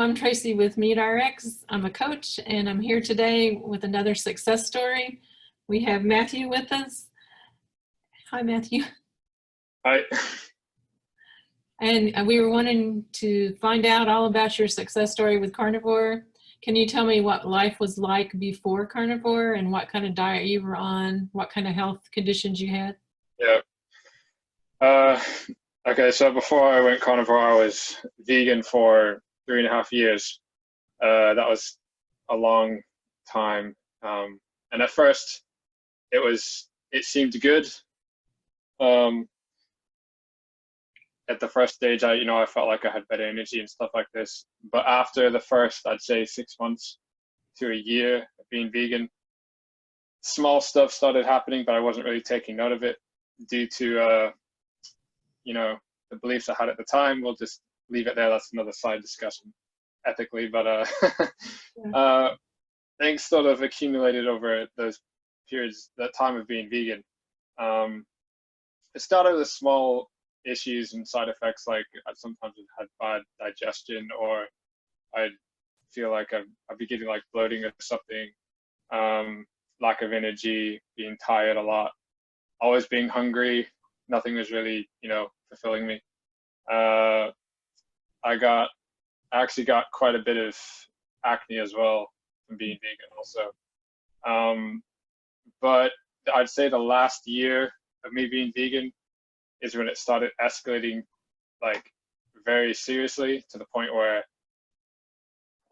I'm Tracy with MeatRx. I'm a coach, and I'm here today with another success story. We have Matthew with us. Hi, Matthew. Hi. And we were wanting to find out all about your success story with Carnivore. Can you tell me what life was like before Carnivore and what kind of diet you were on, what kind of health conditions you had? Yeah. Okay, so before I went carnivore, I was vegan for 3.5 years. That was a long time. And at first it seemed good. Um, at the first stage, I felt like I had better energy and stuff like this. But after the first, I'd say 6 months to a year of being vegan, small stuff started happening, but I wasn't really taking note of it due to, the beliefs I had at the time. We'll just leave it there. That's another side discussion ethically, but uh, things sort of accumulated over those periods, that time of being vegan. It started with small issues and side effects, like I sometimes had bad digestion, or I'd feel like I'd be getting like bloating or something, lack of energy, being tired a lot, always being hungry. Nothing was really, fulfilling me. I actually got quite a bit of acne as well from being vegan also. But I'd say the last year of me being vegan is when it started escalating, like, very seriously, to the point where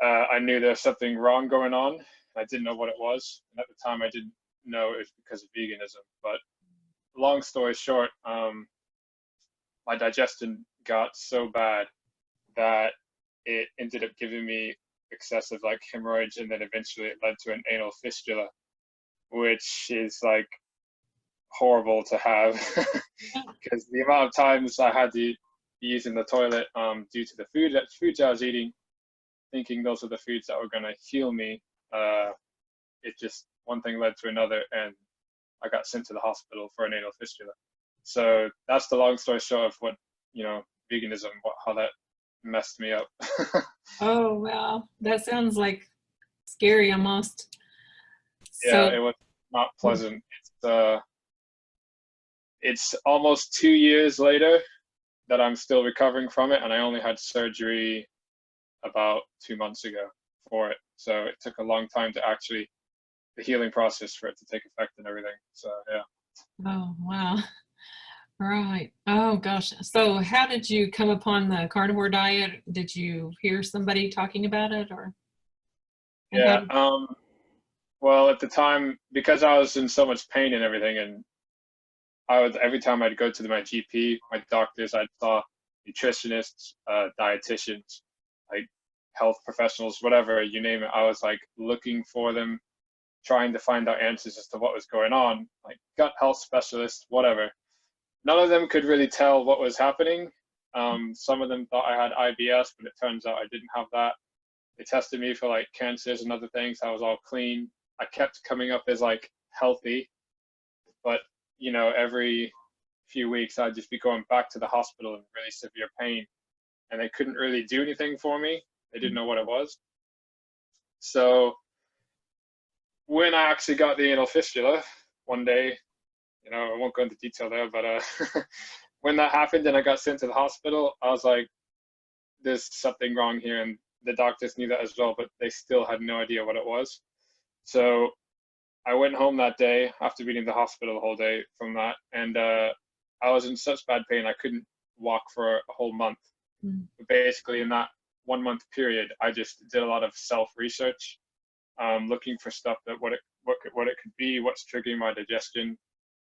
I knew there was something wrong going on. I didn't know what it was. And at the time, I didn't know it was because of veganism. But long story short, my digestion got so bad that it ended up giving me excessive like hemorrhoids, and then eventually it led to an anal fistula, which is like horrible to have because the amount of times I had to be using the toilet due to the foods I was eating, thinking those are the foods that were going to heal me. It just, one thing led to another, and I got sent to the hospital for an anal fistula. So that's the long story short of what, veganism, how that messed me up. Oh, wow. That sounds like scary almost. Yeah, So, it was not pleasant. It's almost 2 years later that I'm still recovering from it, and I only had surgery about 2 months ago for it. So it took a long time to actually, the healing process for it to take effect and everything. So yeah. oh, wow. Right. Oh, gosh. So how did you come upon the carnivore diet? Did you hear somebody talking about it, or? And how Yeah. did, Well, at the time, because I was in so much pain and everything, and every time I'd go to my GP, my doctors, I saw nutritionists, dietitians, like health professionals, whatever, you name it. I was like looking for them, trying to find out answers as to what was going on, like gut health specialists, whatever. None of them could really tell what was happening. Some of them thought I had IBS, but it turns out I didn't have that. They tested me for like cancers and other things. I was all clean. I kept coming up as like healthy, but every few weeks I'd just be going back to the hospital in really severe pain, and they couldn't really do anything for me. They didn't know what it was. So when I actually got the anal fistula one day, I won't go into detail there, but when that happened and I got sent to the hospital, I was like, there's something wrong here. And the doctors knew that as well, but they still had no idea what it was. So I went home that day after being in the hospital the whole day from that. And I was in such bad pain, I couldn't walk for a whole month. But basically, in that 1 month period, I just did a lot of self-research, looking for stuff that what it could be, what's triggering my digestion.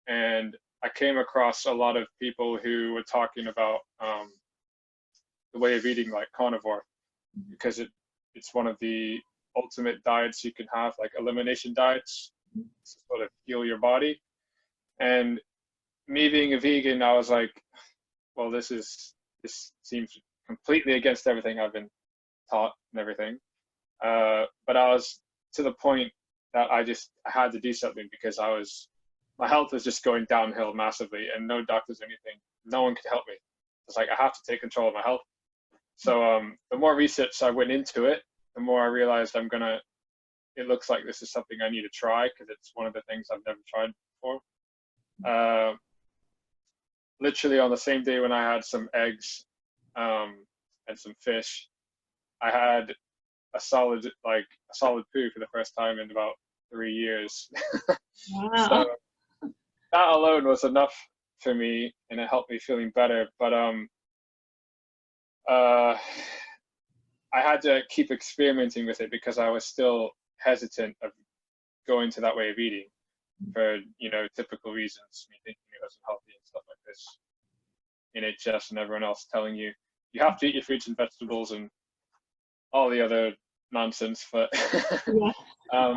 And I came across a lot of people who were talking about the way of eating like carnivore, because it's one of the ultimate diets you can have, like elimination diets, to sort of heal your body. And me being a vegan, I was like, well, this seems completely against everything I've been taught and everything. But I was to the point that I had to do something, because my health was just going downhill massively, and no doctors or anything, no one could help me. It's like, I have to take control of my health. So the more research I went into it, the more I realized it looks like this is something I need to try because it's one of the things I've never tried before. Literally on the same day when I had some eggs and some fish, I had a solid poo for the first time in about 3 years. So Wow. that alone was enough for me, and it helped me feeling better. But uh, I had to keep experimenting with it because I was still hesitant of going to that way of eating for typical reasons, me thinking it wasn't healthy and stuff like this. NHS and everyone else telling you have to eat your fruits and vegetables and all the other nonsense. But Yeah.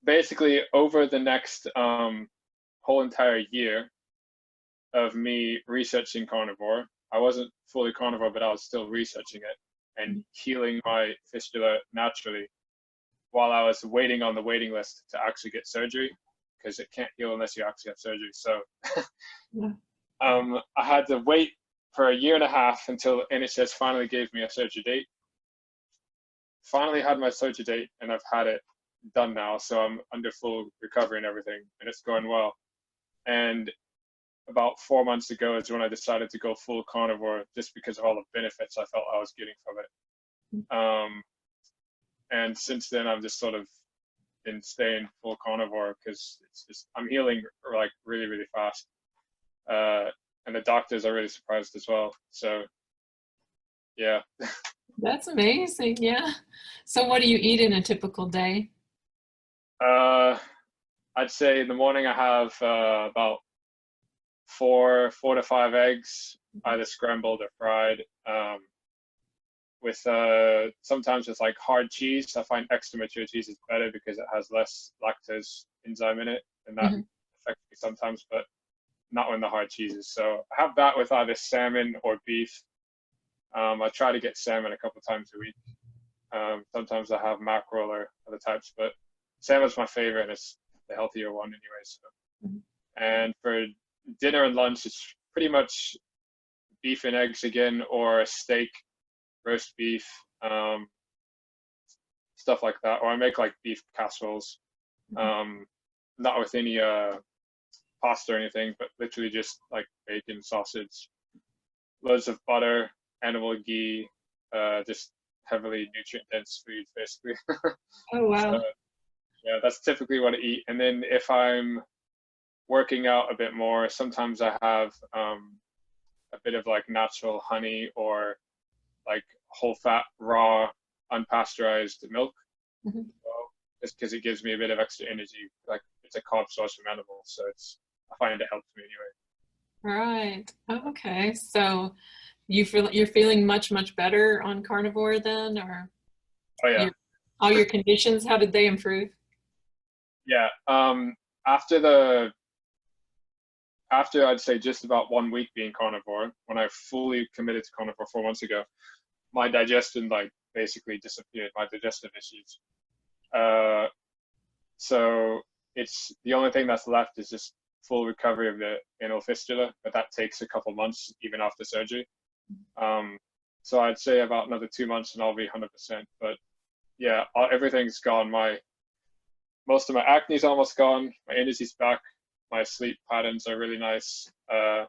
basically, over the next whole entire year of me researching carnivore, I wasn't fully carnivore, but I was still researching it and healing my fistula naturally while I was waiting on the waiting list to actually get surgery, because it can't heal unless you actually have surgery. So Yeah. I had to wait for a year and a half until NHS finally gave me a surgery date. Finally had my surgery date, and I've had it done now. So I'm under full recovery and everything, and it's going well. And about 4 months ago is when I decided to go full carnivore, just because of all the benefits I felt I was getting from it. And since then, I've just sort of been staying full carnivore because it's just I'm healing like really, really fast. And the doctors are really surprised as well. So yeah. That's amazing. Yeah. So what do you eat in a typical day? I'd say in the morning I have about four to five eggs, either scrambled or fried. With sometimes with like hard cheese. I find extra mature cheese is better because it has less lactose enzyme in it, and that affects me sometimes, but not when the hard cheeses. So I have that with either salmon or beef. I try to get salmon a couple times a week. Sometimes I have mackerel or other types, but salmon's my favorite, and it's the healthier one anyway. So, and for dinner and lunch, it's pretty much beef and eggs again, or a steak, roast beef, stuff like that. Or I make like beef casseroles, not with any pasta or anything, but literally just like bacon, sausage, loads of butter, animal ghee, just heavily nutrient dense foods basically. Oh, wow. So yeah, that's typically what I eat. And then if I'm working out a bit more, sometimes I have a bit of like natural honey or like whole fat, raw, unpasteurized milk. So, just because it gives me a bit of extra energy. Like it's a carb source from animals, so I find it helps me anyway. Right. Oh, okay. So you're feeling much better on carnivore then, or Oh yeah. all your conditions, how did they improve? Yeah. After I'd say just about 1 week being carnivore, when I fully committed to carnivore 4 months ago, my digestion like basically disappeared, my digestive issues. So it's the only thing that's left is just full recovery of the anal fistula, but that takes a couple months even after surgery. So I'd say about another 2 months and I'll be 100%. But yeah, everything's gone. Most of my acne's almost gone. My energy's back. My sleep patterns are really nice. I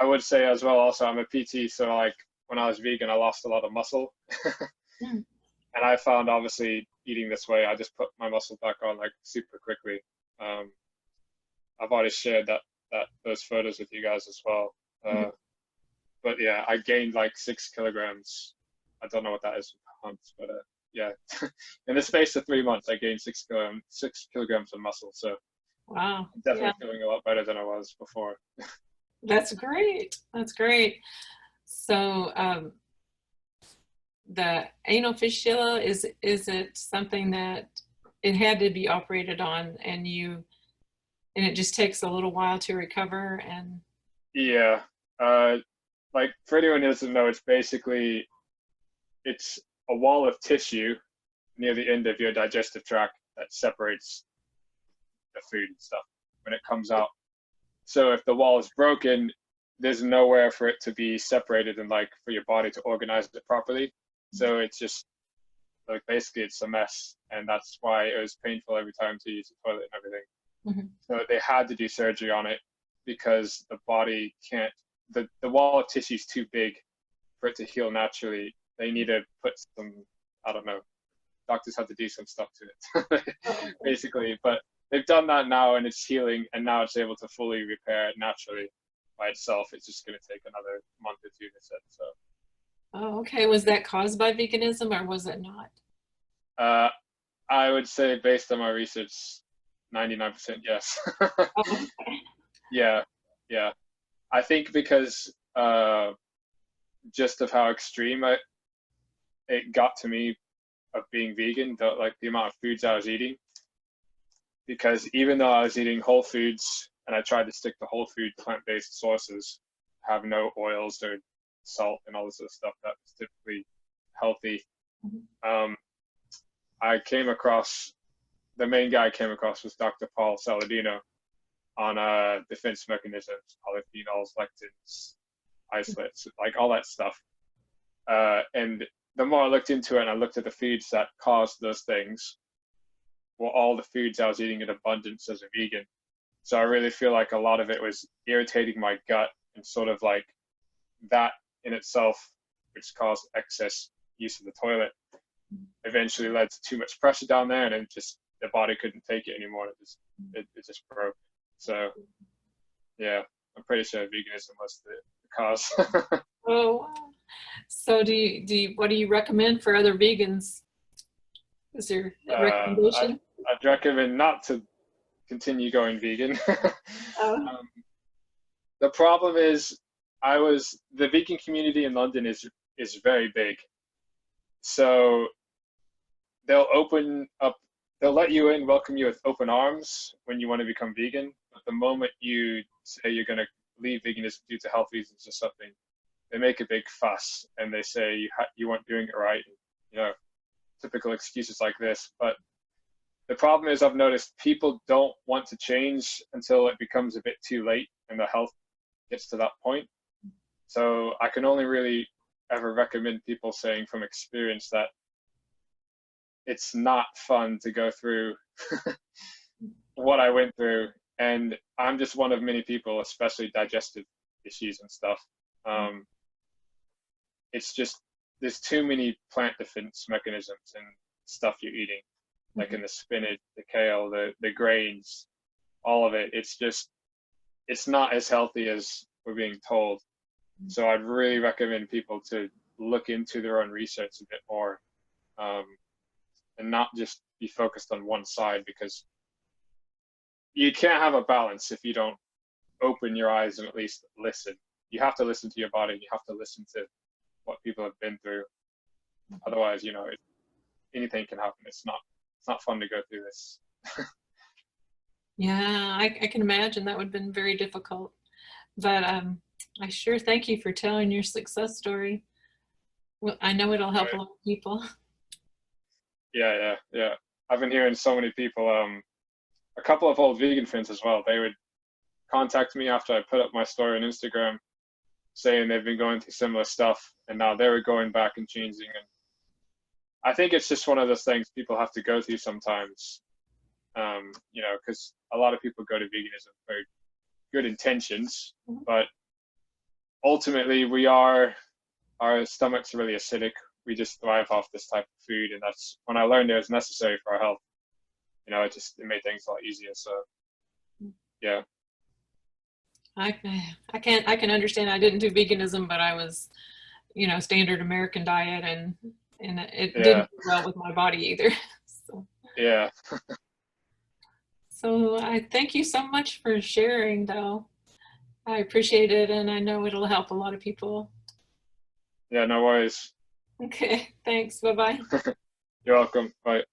would say as well, also I'm a PT, so like when I was vegan, I lost a lot of muscle. And I found obviously eating this way, I just put my muscle back on like super quickly. I've already shared those photos with you guys as well. But yeah, I gained like 6 kilograms. I don't know what that is in pounds, but yeah, in the space of 3 months, I gained 6 kilograms of muscle. So Wow. I'm definitely feeling a lot better than I was before. That's great. That's great. So the anal fistula, is it something that it had to be operated on and it just takes a little while to recover? And Yeah, like for anyone who doesn't know, it's a wall of tissue near the end of your digestive tract that separates the food and stuff when it comes out. So if the wall is broken, there's nowhere for it to be separated and like for your body to organize it properly. So it's just like basically it's a mess, and that's why it was painful every time to use the toilet and everything. So they had to do surgery on it because the body can't, the wall of tissue is too big for it to heal naturally. They need to put some, I don't know, doctors have to do some stuff to it basically, but they've done that now and it's healing, and now it's able to fully repair it naturally by itself. It's just going to take another month or two, they said. So Oh, okay. Was that caused by veganism or was it not? I would say based on my research, 99% yes. Oh, okay. Yeah, yeah. I think because just of how extreme it got to me of being vegan, like the amount of foods I was eating. Because even though I was eating whole foods and I tried to stick to whole food plant-based sources, have no oils or salt and all this other stuff that was typically healthy, I came across, the main guy I came across was Dr. Paul Saladino on defense mechanisms, polyphenols, lectins, isolates, like all that stuff. And the more I looked into it and I looked at the foods that caused those things, well, all the foods I was eating in abundance as a vegan. So I really feel like a lot of it was irritating my gut, and sort of like that in itself, which caused excess use of the toilet, eventually led to too much pressure down there, and it just, the body couldn't take it anymore. It just broke. So yeah, I'm pretty sure veganism was the cause. Oh, wow. So what do you recommend for other vegans? Is there a recommendation? I'd recommend not to continue going vegan. Oh. The problem is, the vegan community in London is very big. So they'll let you in, welcome you with open arms when you want to become vegan. But the moment you say you're going to leave veganism due to health reasons or something, they make a big fuss and they say you weren't doing it right. You know, typical excuses like this. But the problem is, I've noticed people don't want to change until it becomes a bit too late and the health gets to that point. So I can only really ever recommend people saying from experience that it's not fun to go through what I went through. And I'm just one of many people, especially digestive issues and stuff. It's just, there's too many plant defense mechanisms and stuff you're eating, like in the spinach, the kale, the grains, all of it. It's just, it's not as healthy as we're being told. So I'd really recommend people to look into their own research a bit more, and not just be focused on one side, because you can't have a balance if you don't open your eyes and at least listen. You have to listen to your body. You have to listen to what people have been through. Otherwise, you know, anything can happen. It's not fun to go through this. Yeah, I can imagine that would have been very difficult. But I sure thank you for telling your success story. Well, I know it'll help a lot of people. Yeah. I've been hearing so many people, a couple of old vegan friends as well. They would contact me after I put up my story on Instagram saying they've been going through similar stuff, and now they were going back and changing. And I think it's just one of those things people have to go through sometimes, you know, because a lot of people go to veganism for good intentions, but ultimately our stomachs are really acidic. We just thrive off this type of food, and that's when I learned it was necessary for our health. You know, it made things a lot easier. So yeah. I can understand. I didn't do veganism, but I was, you know, standard American diet, and it didn't go well with my body either. So. Yeah. So I thank you so much for sharing, though. I appreciate it, and I know it'll help a lot of people. Yeah, no worries. Okay, thanks. Bye-bye. You're welcome. Bye.